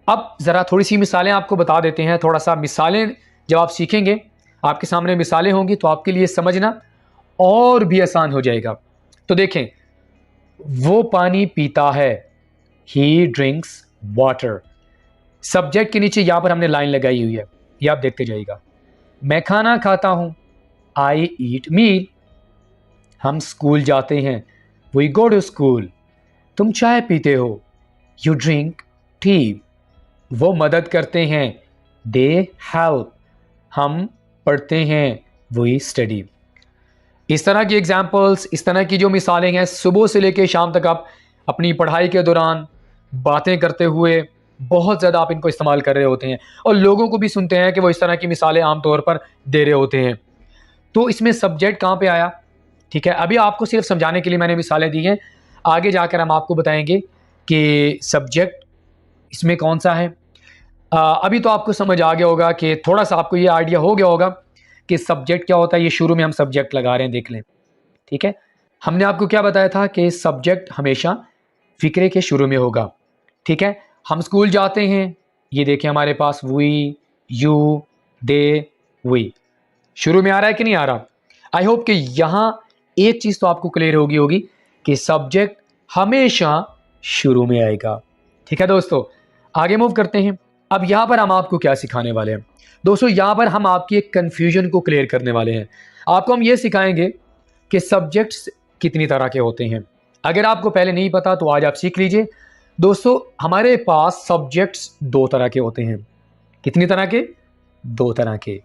अब ज़रा थोड़ी सी मिसालें आपको बता देते हैं। थोड़ा सा मिसालें जब आप सीखेंगे, आपके सामने मिसालें होंगी तो आपके लिए समझना और भी आसान हो जाएगा। तो देखें, वो पानी पीता है, ही ड्रिंक्स वाटर। सब्जेक्ट के नीचे यहां पर हमने लाइन लगाई हुई है, ये आप देखते जाइएगा। मैं खाना खाता हूं, आई ईट मील। हम स्कूल जाते हैं, वी गो टू स्कूल। तुम चाय पीते हो, यू ड्रिंक टी। वो मदद करते हैं, दे हेल्प। हम पढ़ते हैं, वी स्टडी। इस तरह की एग्जाम्पल्स, इस तरह की जो मिसालें हैं, सुबह से लेकर शाम तक आप अपनी पढ़ाई के दौरान बातें करते हुए बहुत ज़्यादा आप इनको इस्तेमाल कर रहे होते हैं, और लोगों को भी सुनते हैं कि वो इस तरह की मिसालें आमतौर पर दे रहे होते हैं। तो इसमें सब्जेक्ट कहाँ पे आया? ठीक है, अभी आपको सिर्फ समझाने के लिए मैंने मिसालें दी हैं। आगे जाकर हम आपको बताएंगे कि सब्जेक्ट इसमें कौन सा है। अभी तो आपको समझ आ गया होगा कि थोड़ा सा आपको ये आइडिया हो गया होगा कि सब्जेक्ट क्या होता है। ये शुरू में हम सब्जेक्ट लगा रहे हैं, देख लें। ठीक है, हमने आपको क्या बताया था कि सब्जेक्ट हमेशा फिक्रे के शुरू में होगा। ठीक है, हम स्कूल जाते हैं, ये देखें हमारे पास वी, यू, दे, वी शुरू में आ रहा है कि नहीं आ रहा। आई होप कि यहाँ एक चीज़ तो आपको क्लियर होगी कि सब्जेक्ट हमेशा शुरू में आएगा। ठीक है दोस्तों, आगे मूव करते हैं। अब यहाँ पर हम आपको क्या सिखाने वाले हैं दोस्तों? यहाँ पर हम आपकी एक कन्फ्यूजन को क्लियर करने वाले हैं। आपको हम ये सिखाएंगे कि सब्जेक्ट्स कितनी तरह के होते हैं। अगर आपको पहले नहीं पता तो आज आप सीख लीजिए। दोस्तों, हमारे पास सब्जेक्ट्स दो तरह के होते हैं। कितनी तरह के? दो तरह के।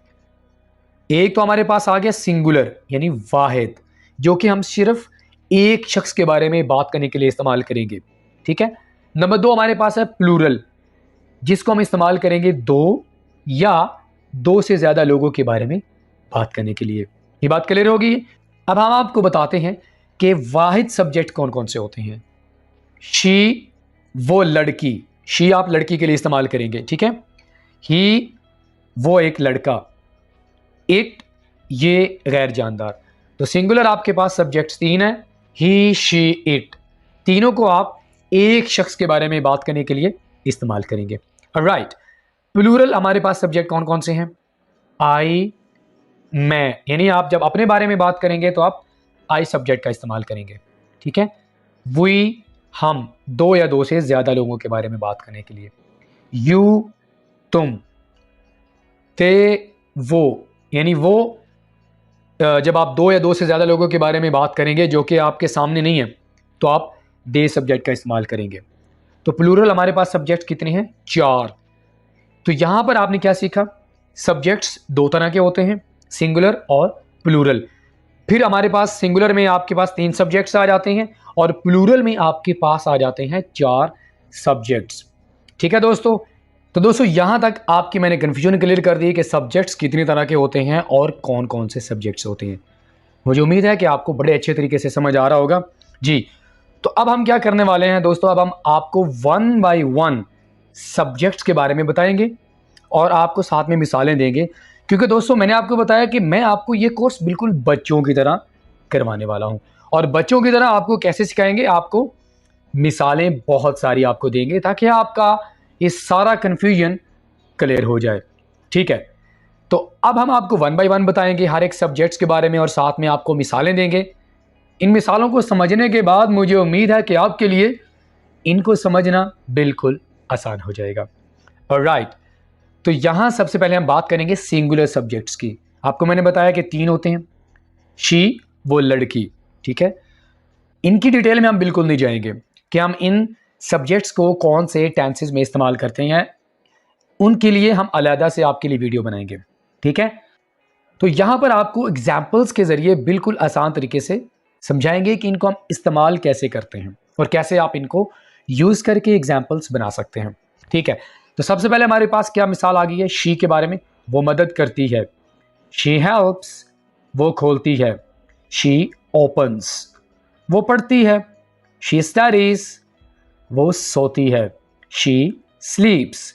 एक तो हमारे पास आ गया सिंगुलर, यानी वाहिद, जो कि हम सिर्फ एक शख्स के बारे में बात करने के लिए इस्तेमाल करेंगे। ठीक है। नंबर दो हमारे पास है प्लूरल, जिसको हम इस्तेमाल करेंगे दो या दो से ज़्यादा लोगों के बारे में बात करने के लिए। ये बात क्लियर होगी। अब हम आपको बताते हैं कि वाहिद सब्जेक्ट कौन कौन से होते हैं। शी, वो लड़की, शी आप लड़की के लिए इस्तेमाल करेंगे। ठीक है। ही, वो एक लड़का। इट, ये गैर जानदार। तो सिंगुलर आपके पास सब्जेक्ट्स तीन है, ही, शी, इट। तीनों को आप एक शख्स के बारे में बात करने के लिए इस्तेमाल करेंगे। राइट। प्लूरल हमारे पास सब्जेक्ट कौन कौन से हैं? आई, मैं, यानी आप जब अपने बारे में बात करेंगे तो आप आई सब्जेक्ट का इस्तेमाल करेंगे। ठीक है। वी, हम, दो या दो से ज्यादा लोगों के बारे में बात करने के लिए। यू, तुम। ते, वो, यानी वो जब आप दो या दो से ज्यादा लोगों के बारे में बात करेंगे जो कि आपके सामने नहीं है, तो आप दे सब्जेक्ट का इस्तेमाल करेंगे। तो प्लूरल हमारे पास सब्जेक्ट कितने हैं? चार। तो यहां पर आपने क्या सीखा? सब्जेक्ट्स दो तरह के होते हैं, सिंगुलर और प्लूरल। फिर हमारे पास सिंगुलर में आपके पास तीन सब्जेक्ट्स आ जाते हैं और प्लूरल में आपके पास आ जाते हैं चार सब्जेक्ट्स। ठीक है दोस्तों। तो दोस्तों, यहां तक आपकी मैंने कन्फ्यूजन क्लियर कर दी कि सब्जेक्ट्स कितनी तरह के होते हैं और कौन कौन से सब्जेक्ट्स होते हैं। मुझे उम्मीद है कि आपको बड़े अच्छे तरीके से समझ आ रहा होगा जी। तो अब हम क्या करने वाले हैं दोस्तों? अब हम आपको वन बाय वन सब्जेक्ट्स के बारे में बताएंगे और आपको साथ में मिसालें देंगे, क्योंकि दोस्तों मैंने आपको बताया कि मैं आपको ये कोर्स बिल्कुल बच्चों की तरह करवाने वाला हूं। और बच्चों की तरह आपको कैसे सिखाएंगे? आपको मिसालें बहुत सारी आपको देंगे ताकि आपका ये सारा कन्फ्यूजन क्लियर हो जाए। ठीक है। तो अब हम आपको वन बाय वन बताएंगे हर एक सब्जेक्ट्स के बारे में और साथ में आपको मिसालें देंगे। इन मिसालों को समझने के बाद मुझे उम्मीद है कि आपके लिए इनको समझना बिल्कुल आसान हो जाएगा। ऑलराइट। तो यहां सबसे पहले हम बात करेंगे सिंगुलर सब्जेक्ट्स की। आपको मैंने बताया कि तीन होते हैं। शी, वो लड़की। ठीक है। इनकी डिटेल में हम बिल्कुल नहीं जाएंगे कि हम इन सब्जेक्ट्स को कौन से टेंसेस में इस्तेमाल करते हैं, उनके लिए हम अलग से आपके लिए वीडियो बनाएंगे। ठीक है। तो यहां पर आपको एग्जाम्पल्स के जरिए बिल्कुल आसान तरीके से समझाएंगे कि इनको हम इस्तेमाल कैसे करते हैं और कैसे आप इनको यूज करके एग्जाम्पल्स बना सकते हैं। ठीक है। तो सबसे पहले हमारे पास क्या मिसाल आ गई है? शी के बारे में। वो मदद करती है, शी हेल्प्स। वो खोलती है, शी ओपन्स। वो पढ़ती है, शी स्टडीज। वो सोती है, शी स्लीप्स।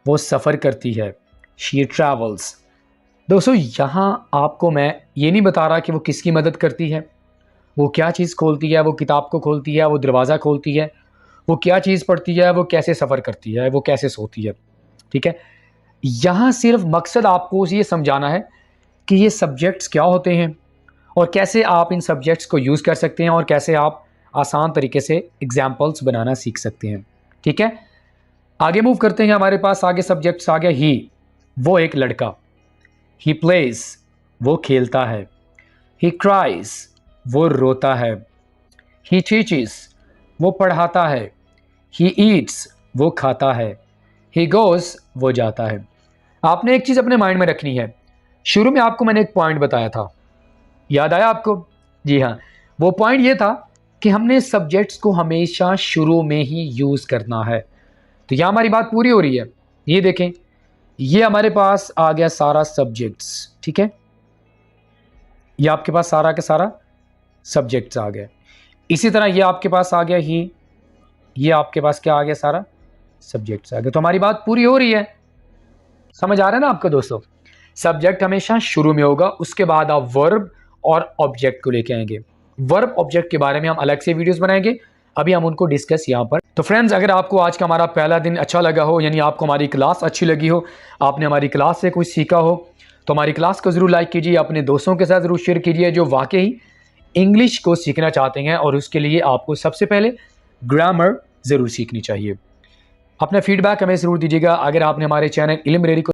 वो सफ़र करती है, शी ट्रैवल्स। दोस्तों, यहाँ आपको मैं ये नहीं बता रहा कि वो किसकी मदद करती है, वो क्या चीज़ खोलती है, वो किताब को खोलती है, वो दरवाज़ा खोलती है। वो क्या चीज़ पढ़ती है, वो कैसे सफ़र करती है, वो कैसे सोती है। ठीक है, यहाँ सिर्फ मकसद आपको ये समझाना है कि ये सब्जेक्ट्स क्या होते हैं और कैसे आप इन सब्जेक्ट्स को यूज़ कर सकते हैं और कैसे आप आसान तरीके से एग्जाम्पल्स बनाना सीख सकते हैं। ठीक है, आगे मूव करते हैं। हमारे पास आगे सब्जेक्ट्स आ गया ही, वो एक लड़का। ही प्लेज, वो खेलता है। ही क्राइज, वो रोता है। ही टीचेस, वो पढ़ाता है। ही ईट्स, वो खाता है। ही गोज, वो जाता है। आपने एक चीज़ अपने माइंड में रखनी है, शुरू में आपको मैंने एक पॉइंट बताया था, याद आया आपको? जी हाँ, वो पॉइंट ये था कि हमने सब्जेक्ट्स को हमेशा शुरू में ही यूज़ करना है। तो यह हमारी बात पूरी हो रही है। ये देखें, ये हमारे पास आ गया सारा सब्जेक्ट्स। ठीक है, ये आपके पास सारा के सारा सब्जेक्ट्स आ गए। इसी तरह ये आपके पास आ गया ही, ये आपके पास क्या आ गया, सारा सब्जेक्ट्स आ गए। तो हमारी बात पूरी हो रही है। समझ आ रहा है ना आपको दोस्तों? सब्जेक्ट हमेशा शुरू में होगा, उसके बाद आप वर्ब और ऑब्जेक्ट को लेके आएंगे। वर्ब ऑब्जेक्ट के बारे में हम अलग से वीडियोस बनाएंगे, अभी हम उनको डिस्कस यहाँ पर। तो फ्रेंड्स, अगर आपको आज का हमारा पहला दिन अच्छा लगा हो, यानी आपको हमारी क्लास अच्छी लगी हो, आपने हमारी क्लास से कुछ सीखा हो, तो हमारी क्लास को ज़रूर लाइक कीजिए, अपने दोस्तों के साथ ज़रूर शेयर कीजिए जो वाकई इंग्लिश को सीखना चाहते हैं, और उसके लिए आपको सबसे पहले ग्रामर ज़रूर सीखनी चाहिए। अपना फीडबैक हमें ज़रूर दीजिएगा। अगर आपने हमारे चैनल इल्म रेडी को